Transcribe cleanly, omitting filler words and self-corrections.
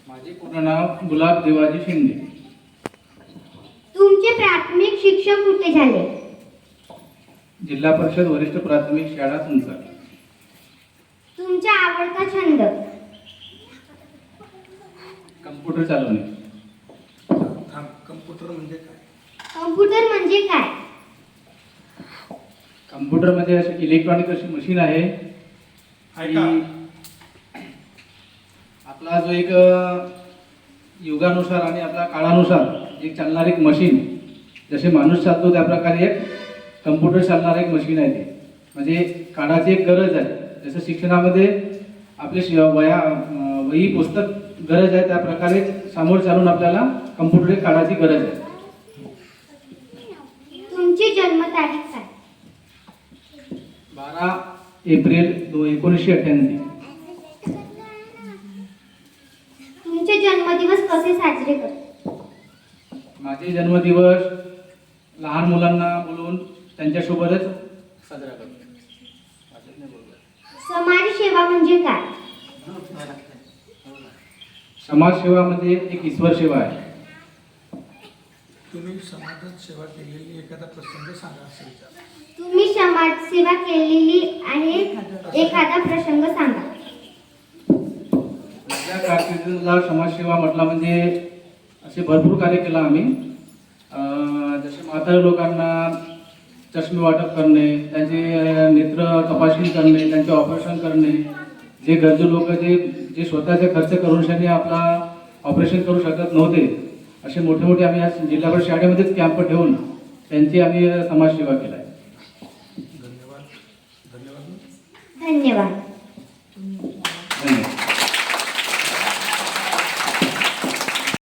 माझे पूर्ण नाव गुलाब देवाजी शिंदे. तुमचे प्राथमिक शिक्षण कुठे झाले? जिल्हा परिषद वरिष्ठ प्राथमिक शाळा तुमचा. तुमचा आवडता छंद? कम्प्युटर चालवणे. कम्प्युटर म्हणजे काय? कॉम्प्युटर म्हणजे काय? कम्प्युटर मध्ये अशी इलेक्ट्रॉनिक अशी मशीन आहे ऐका. की आपला जो एक युगानुसार आणि आपल्या काळानुसार एक चालणारी एक मशीन, जसे माणूस चालतो त्या प्रकारे एक कम्प्युटर चालणार एक मशीन आहे. ते म्हणजे काळाची एक गरज आहे. जसं शिक्षणामध्ये आपले वही पुस्तक गरज आहे, त्या प्रकारे समोर चालून आपल्याला कम्प्युटर एक काळाची गरज आहे. तुमची जन्मतारीख काय? 12 एप्रिल 1988. तुमचे जन्मदिवस कसे साजरे करतात? माझे जन्मदिवस लहान मुलांना बोलवून त्यांच्यासोबतच साजरा करतो. समाजसेवा म्हणजे काय? समाजसेवा म्हणजे एक ईश्वर सेवा आहे. तुम्ही समाजात सेवा केलेली एखादा प्रसंग सांगा असं विचार. तुम्ही समाजसेवा केलेली आहे एखादा प्रसंग सांगा. माझ्या कारकिर्दीला समाजसेवा म्हटलं म्हणजे असे भरपूर कार्य केलं आम्ही. जसे म्हाताऱ्या लोकांना चष्मे वाटप करणे, त्यांचे नेत्र तपासणी करणे, त्यांचे ऑपरेशन करणे, जे गरजू लोक जे स्वतःचे खर्च करून शनी आपला ऑपरेशन करू शकत नव्हते, असे मोठे मोठे आम्ही या जिल्हा परिषद शाळेमध्येच कॅम्प ठेवून त्यांची आम्ही समाजसेवा केला आहे. धन्यवाद. धन्यवाद.